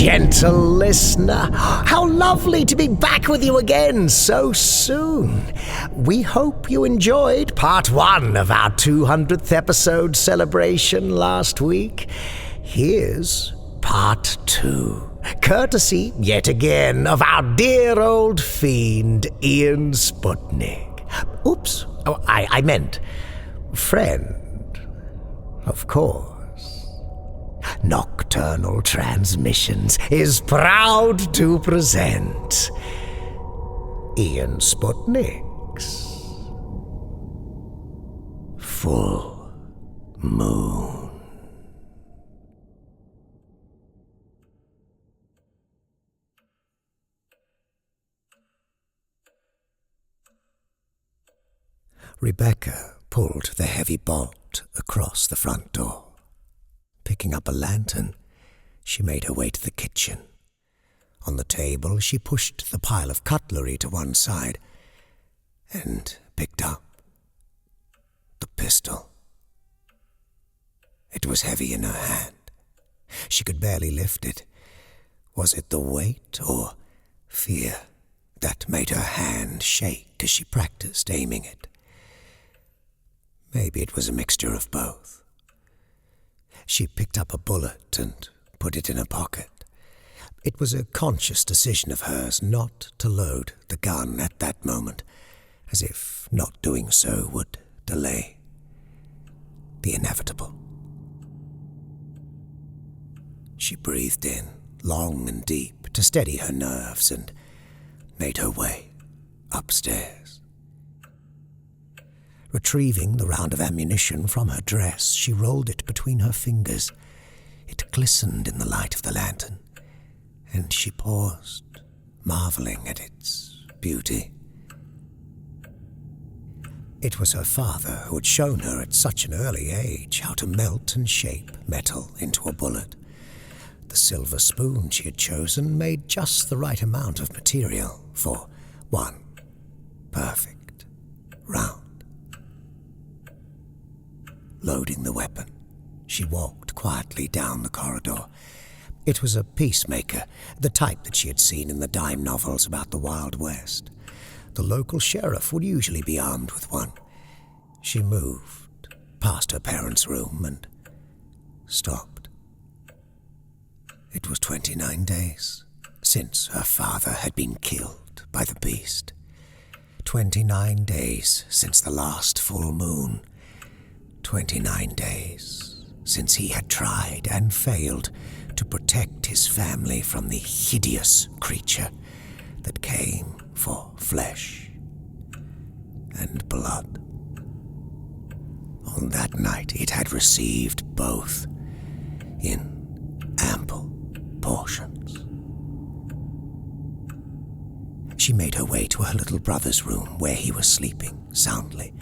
gentle listener. How lovely to be back with you again so soon. We hope you enjoyed part 1 of our 200th episode celebration last week. Here's part 2, courtesy, yet again, of our dear old fiend, Ian Sputnik. Oops, I meant friend, of course. Nocturnal Transmissions is proud to present Ian Sputnik's Full Moon. Rebecca pulled the heavy bolt across the front door. Picking up a lantern, she made her way to the kitchen. On the table, she pushed the pile of cutlery to one side and picked up the pistol. It was heavy in her hand. She could barely lift it. Was it the weight or fear that made her hand shake as she practiced aiming it? Maybe it was a mixture of both. She picked up a bullet and put it in her pocket. It was a conscious decision of hers not to load the gun at that moment, as if not doing so would delay the inevitable. She breathed in, long and deep, to steady her nerves and made her way upstairs. Retrieving the round of ammunition from her dress, she rolled it between her fingers. It glistened in the light of the lantern, and she paused, marveling at its beauty. It was her father who had shown her at such an early age how to melt and shape metal into a bullet. The silver spoon she had chosen made just the right amount of material for one perfect round. Loading the weapon, she walked quietly down the corridor. It was a peacemaker, the type that she had seen in the dime novels about the Wild West. The local sheriff would usually be armed with one. She moved past her parents' room and stopped. It was 29 days since her father had been killed by the beast. 29 days since the last full moon. 29 days since he had tried and failed to protect his family from the hideous creature that came for flesh and blood. On that night, it had received both in ample portions. She made her way to her little brother's room where he was sleeping soundly.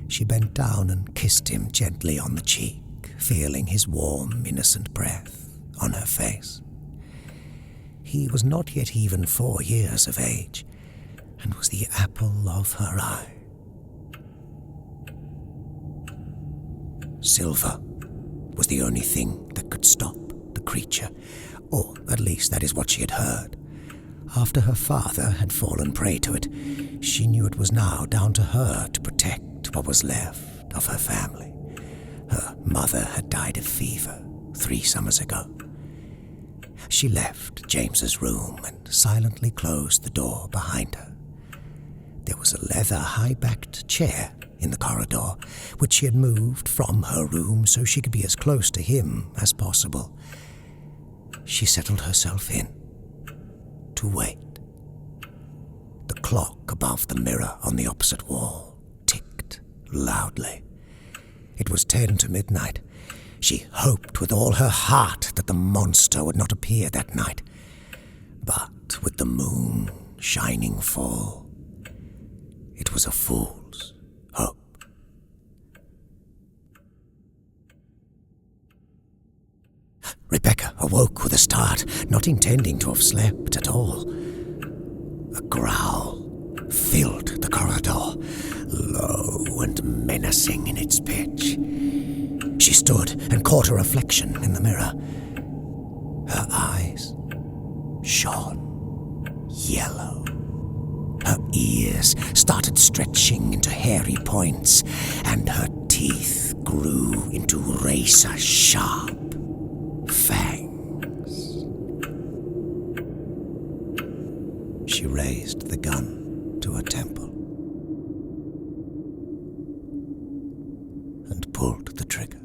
She bent down and kissed him gently on the cheek, feeling his warm, innocent breath on her face. He was not yet even 4 years of age, and was the apple of her eye. Silver was the only thing that could stop the creature, or at least that is what she had heard. After her father had fallen prey to it, she knew it was now down to her to protect what was left of her family. Her mother had died of fever 3 summers ago. She left James's room and silently closed the door behind her. There was a leather high-backed chair in the corridor, which she had moved from her room so she could be as close to him as possible. She settled herself in to wait. The clock above the mirror on the opposite wall loudly. It was 10 to midnight. She hoped with all her heart that the monster would not appear that night. But with the moon shining full, it was a fool's hope. Rebecca awoke with a start, not intending to have slept at all. A growl filled the corridor, low and menacing in its pitch. She stood and caught her reflection in the mirror. Her eyes shone yellow. Her ears started stretching into hairy points, and her teeth grew into razor-sharp fangs. She raised the gun to her temple and pulled the trigger.